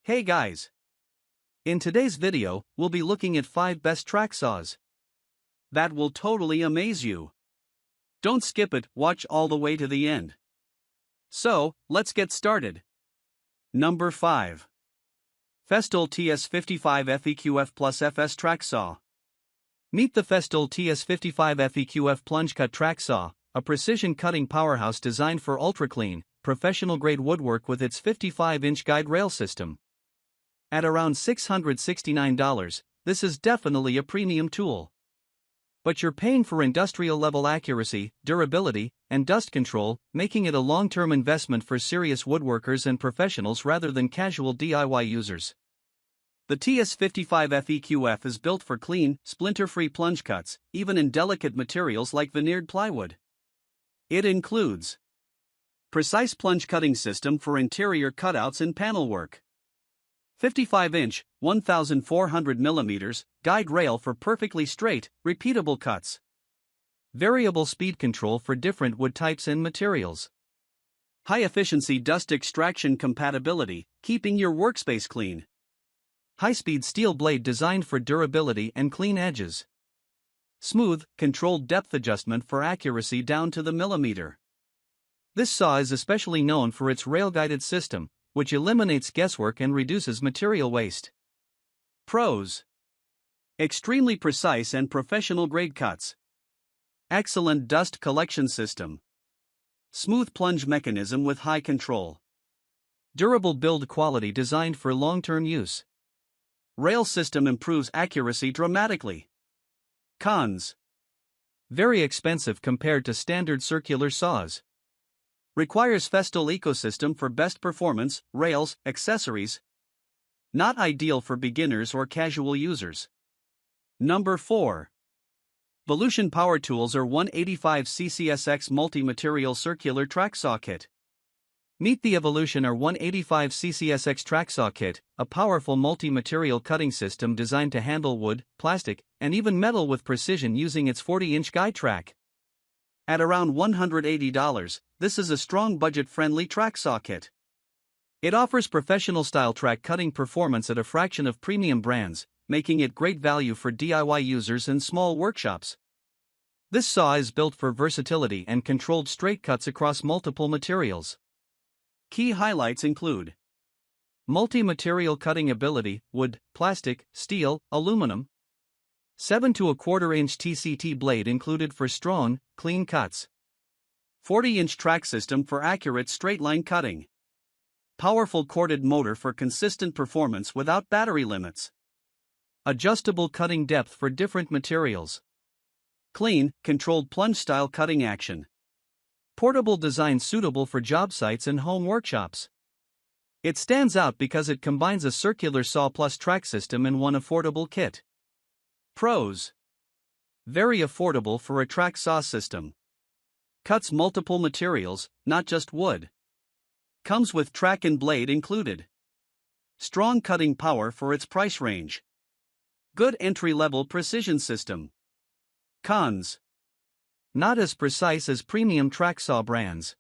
Hey guys! In today's video, we'll be looking at 5 best track saws that will totally amaze you. Don't skip it, watch all the way to the end. So, let's get started. Number 5. Festool TS55 FEQ-F-Plus-FS Track Saw. Meet the Festool TS55 FEQ-F Plunge Cut Track Saw, a precision cutting powerhouse designed for ultra-clean, professional-grade woodwork with its 55-inch guide rail system. At around $669, this is definitely a premium tool. But you're paying for industrial-level accuracy, durability, and dust control, making it a long-term investment for serious woodworkers and professionals rather than casual DIY users. The TS55 FEQ-F is built for clean, splinter-free plunge cuts, even in delicate materials like veneered plywood. It includes precise plunge cutting system for interior cutouts and panel work. 55-inch, 1,400 mm, guide rail for perfectly straight, repeatable cuts. Variable speed control for different wood types and materials. High-efficiency dust extraction compatibility, keeping your workspace clean. High-speed steel blade designed for durability and clean edges. Smooth, controlled depth adjustment for accuracy down to the millimeter. This saw is especially known for its rail-guided system, which eliminates guesswork and reduces material waste. Pros: extremely precise and professional-grade cuts. Excellent dust collection system. Smooth plunge mechanism with high control. Durable build quality designed for long-term use. Rail system improves accuracy dramatically. Cons: very expensive compared to standard circular saws. Requires Festool ecosystem for best performance, rails, accessories. Not ideal for beginners or casual users. Number 4. Volution Power Tools or 185 CCSX Multi-Material Circular Track Saw Kit. Meet the Evolution or 185 CCSX Track Saw Kit, a powerful multi-material cutting system designed to handle wood, plastic, and even metal with precision using its 40-inch guide track. At around $180, this is a strong budget-friendly track saw kit. It offers professional-style track cutting performance at a fraction of premium brands, making it great value for DIY users and small workshops. This saw is built for versatility and controlled straight cuts across multiple materials. Key highlights include multi-material cutting ability, wood, plastic, steel, aluminum. 7 to 1/4 inch TCT blade included for strong, clean cuts. 40-inch track system for accurate straight-line cutting. Powerful corded motor for consistent performance without battery limits. Adjustable cutting depth for different materials. Clean, controlled plunge-style cutting action. Portable design suitable for job sites and home workshops. It stands out because it combines a circular saw plus track system in one affordable kit. Pros: very affordable for a track saw system. Cuts multiple materials, not just wood. Comes with track and blade included. Strong cutting power for its price range. Good entry-level precision system. Cons: not as precise as premium track saw brands.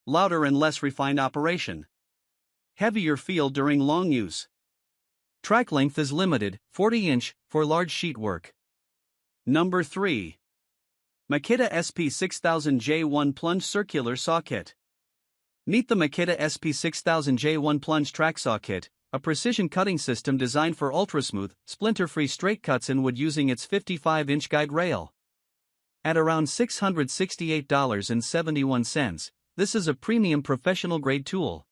Louder and less refined operation. Heavier feel during long use. Track length is limited, 40-inch, for large sheet work. Number 3. Makita SP6000J1 Plunge Circular Saw Kit. Meet the Makita SP6000J1 Plunge Track Saw Kit, a precision cutting system designed for ultra-smooth, splinter-free straight cuts in wood using its 55-inch guide rail. At around $668.71, this is a premium professional-grade tool.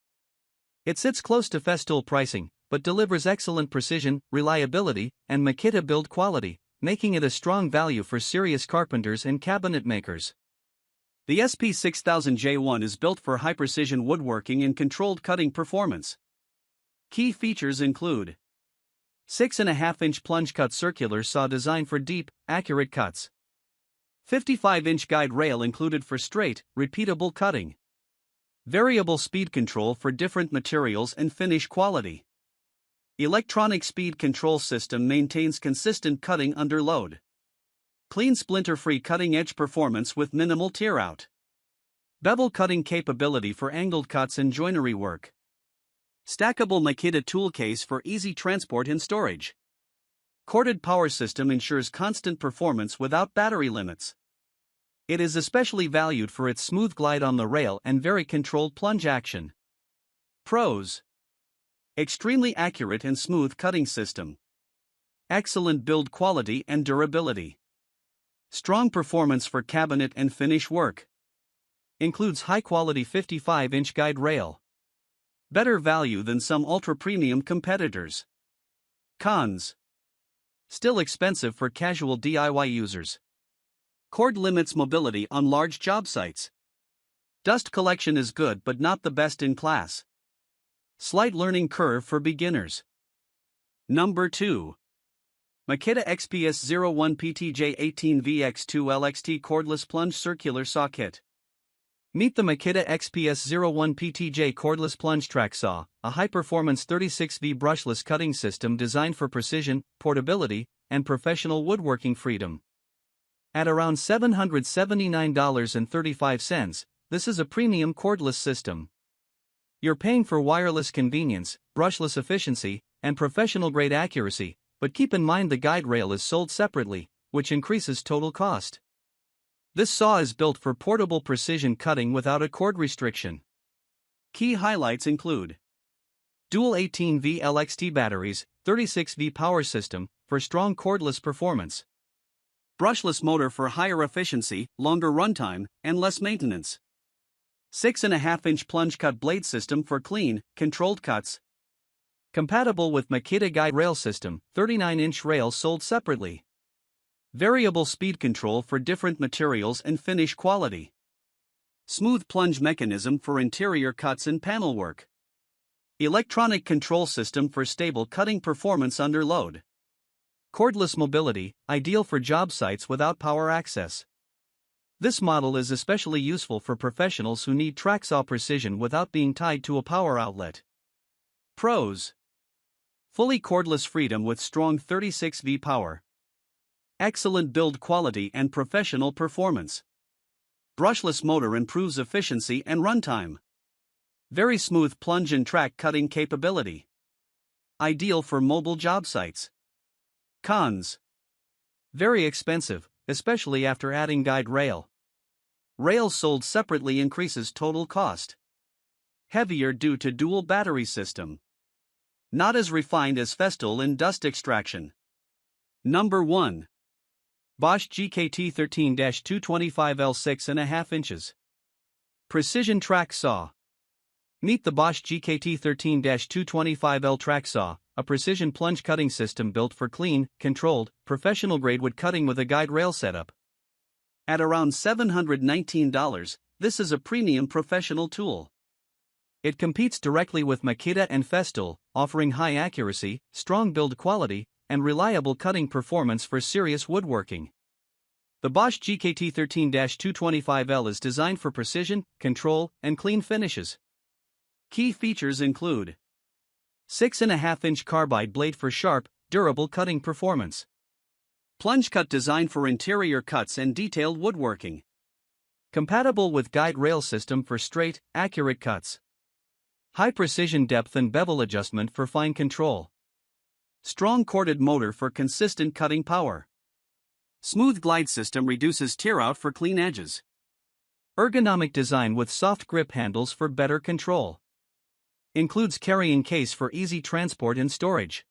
It sits close to Festool pricing, but delivers excellent precision, reliability, and Makita build quality, making it a strong value for serious carpenters and cabinet makers. The SP6000J1 is built for high-precision woodworking and controlled cutting performance. Key features include 6.5-inch plunge cut circular saw designed for deep, accurate cuts. 55-inch guide rail included for straight, repeatable cutting. Variable speed control for different materials and finish quality. Electronic speed control system maintains consistent cutting under load. Clean splinter-free cutting-edge performance with minimal tear-out. Bevel cutting capability for angled cuts and joinery work. Stackable Makita tool case for easy transport and storage. Corded power system ensures constant performance without battery limits. It is especially valued for its smooth glide on the rail and very controlled plunge action. Pros: extremely accurate and smooth cutting system. Excellent build quality and durability. Strong performance for cabinet and finish work. Includes high-quality 55-inch guide rail. Better value than some ultra-premium competitors. Cons: still expensive for casual DIY users. Cord limits mobility on large job sites. Dust collection is good but not the best in class. Slight learning curve for beginners. Number 2. Makita XPS01 PTJ18VX2 LXT Cordless Plunge Circular Saw Kit. Meet the Makita XPS01 PTJ Cordless Plunge Track Saw, a high-performance 36V brushless cutting system designed for precision, portability, and professional woodworking freedom. At around $779.35, this is a premium cordless system. You're paying for wireless convenience, brushless efficiency, and professional-grade accuracy, but keep in mind the guide rail is sold separately, which increases total cost. This saw is built for portable precision cutting without a cord restriction. Key highlights include dual 18V LXT batteries, 36V power system for strong cordless performance. Brushless motor for higher efficiency, longer runtime, and less maintenance. 6.5-inch plunge cut blade system for clean, controlled cuts. Compatible with Makita guide rail system, 39-inch rail sold separately. Variable speed control for different materials and finish quality. Smooth plunge mechanism for interior cuts and panel work. Electronic control system for stable cutting performance under load. Cordless mobility, ideal for job sites without power access. This model is especially useful for professionals who need track saw precision without being tied to a power outlet. Pros: fully cordless freedom with strong 36V power. Excellent build quality and professional performance. Brushless motor improves efficiency and runtime. Very smooth plunge and track cutting capability. Ideal for mobile job sites. Cons: very expensive, especially after adding guide rail. Rail sold separately increases total cost. Heavier due to dual battery system. Not as refined as Festool in dust extraction. Number 1. Bosch GKT13-225L 6.5 inches. Precision Track Saw. Meet the Bosch GKT13-225L Track Saw, a precision plunge cutting system built for clean, controlled, professional-grade wood cutting with a guide rail setup. At around $719, this is a premium professional tool. It competes directly with Makita and Festool, offering high accuracy, strong build quality, and reliable cutting performance for serious woodworking. The Bosch GKT13-225L is designed for precision, control, and clean finishes. Key features include 6.5-inch carbide blade for sharp, durable cutting performance. Plunge cut designed for interior cuts and detailed woodworking. Compatible with guide rail system for straight, accurate cuts. High precision depth and bevel adjustment for fine control. Strong corded motor for consistent cutting power. Smooth glide system reduces tear out for clean edges. Ergonomic design with soft grip handles for better control. Includes carrying case for easy transport and storage.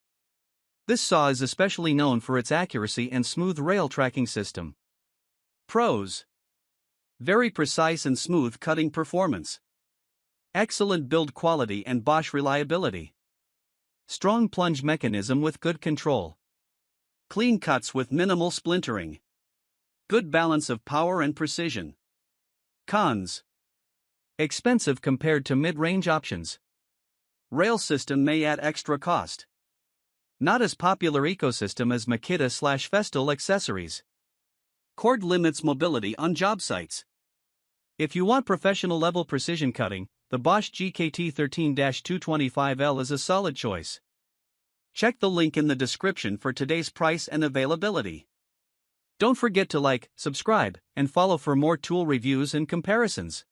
This saw is especially known for its accuracy and smooth rail tracking system. Pros: very precise and smooth cutting performance. Excellent build quality and Bosch reliability. Strong plunge mechanism with good control. Clean cuts with minimal splintering. Good balance of power and precision. Cons: expensive compared to mid-range options. Rail system may add extra cost. Not as popular ecosystem as Makita/Festool accessories. Cord limits mobility on job sites. If you want professional level precision cutting, the Bosch GKT13-225L is a solid choice. Check the link in the description for today's price and availability. Don't forget to like, subscribe, and follow for more tool reviews and comparisons.